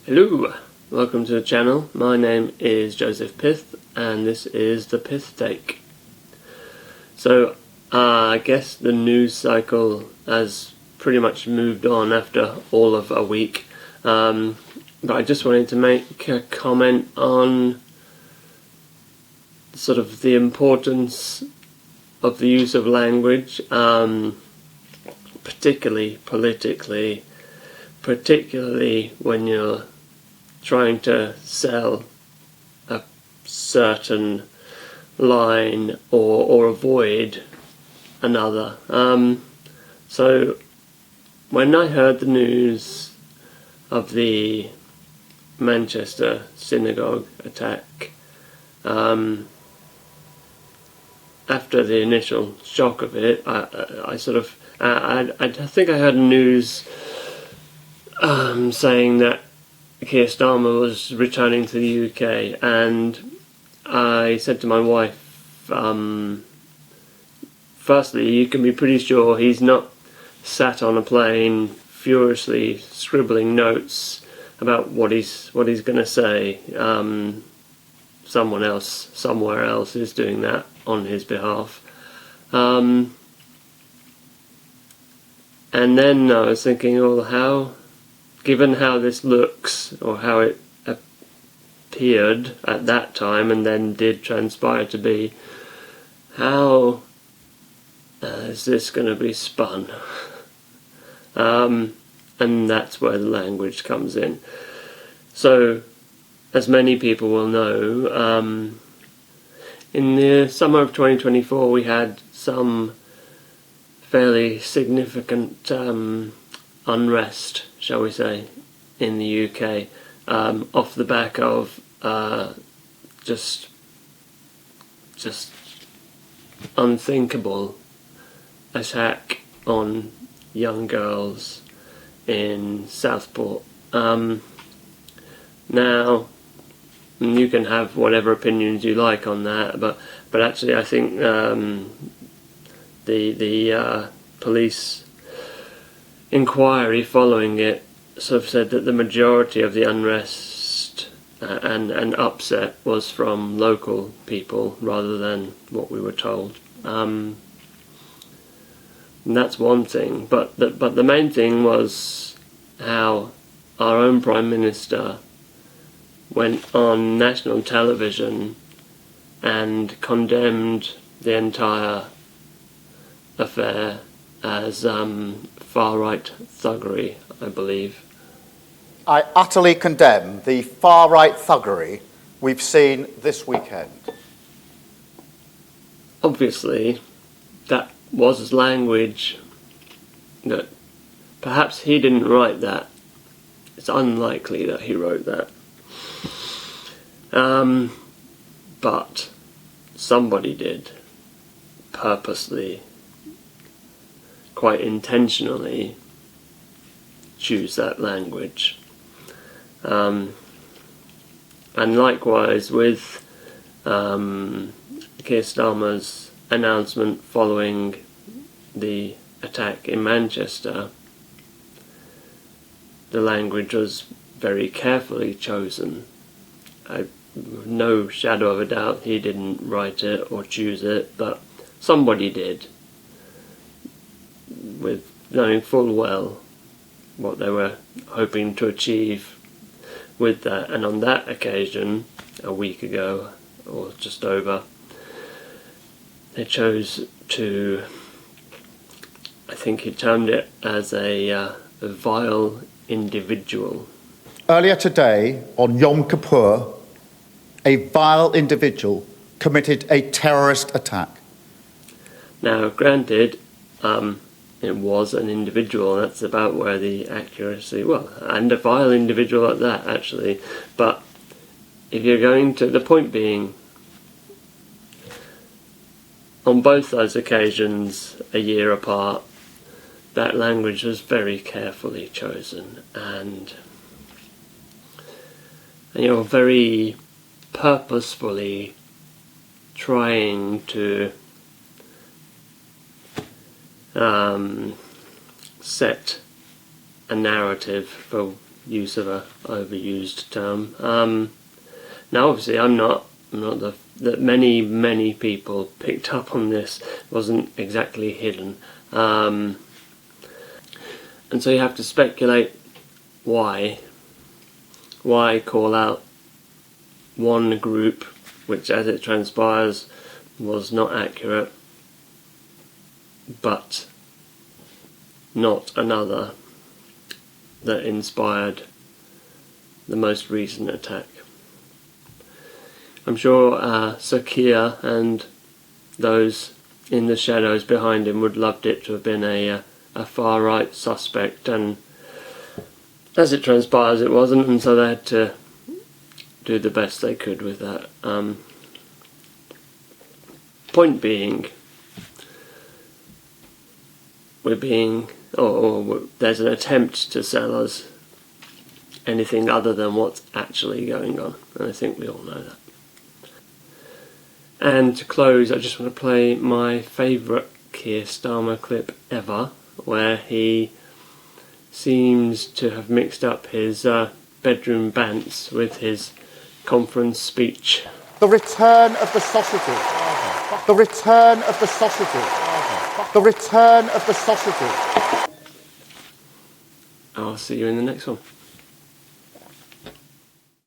Hello, welcome to the channel. My name is Joseph Pith and this is the Pith Take. So I guess the news cycle has pretty much moved on after all of a week, but I just wanted to make a comment on sort of the importance of the use of language, particularly politically, particularly when you're trying to sell a certain line or avoid another. So when I heard the news of the Manchester synagogue attack, after the initial shock of it, I think I heard news saying that Keir Starmer was returning to the UK, and I said to my wife, firstly, you can be pretty sure he's not sat on a plane furiously scribbling notes about what he's going to say. Someone else, somewhere else, is doing that on his behalf. And then I was thinking, given how this looks, or how it appeared at that time and then did transpire to be, how is this going to be spun? And that's where the language comes in. So, as many people will know, in the summer of 2024 we had some fairly significant unrest, shall we say, in the UK, off the back of just unthinkable attack on young girls in Southport. Now, you can have whatever opinions you like on that, but actually I think the police inquiry following it sort of said that the majority of the unrest and upset was from local people rather than what we were told. And that's one thing, but the main thing was how our own Prime Minister went on national television and condemned the entire affair as far-right thuggery, I believe. I utterly condemn the far-right thuggery we've seen this weekend. Obviously, that was language that perhaps he didn't write that. It's unlikely that he wrote that. But somebody did, purposely, quite intentionally, choose that language. And likewise with Keir Starmer's announcement following the attack in Manchester, the language was very carefully chosen. No shadow of a doubt he didn't write it or choose it, but somebody did, with knowing full well what they were hoping to achieve with that. And on that occasion, a week ago or just over, they chose to, I think he termed it as a vile individual. Earlier today, on Yom Kippur, a vile individual committed a terrorist attack. Now, granted, it was an individual, and that's about where the accuracy, and a vile individual at that, actually. But if you're going to, the point being, on both those occasions, a year apart, that language was very carefully chosen, and you're very purposefully trying to set a narrative for use of a overused term. Now, obviously, I'm not that many people picked up on this. It wasn't exactly hidden, and so you have to speculate why call out one group, which, as it transpires, was not accurate, but not another that inspired the most recent attack. I'm sure Sir Keir and those in the shadows behind him would loved it to have been a far-right suspect, and as it transpires it wasn't, and so they had to do the best they could with that. Point being, there's an attempt to sell us anything other than what's actually going on, and I think we all know that. And to close, I just want to play my favourite Keir Starmer clip ever, where he seems to have mixed up his bedroom bants with his conference speech. The return of the sausages. The return of the sausages. The return of the sausages. I'll see you in the next one.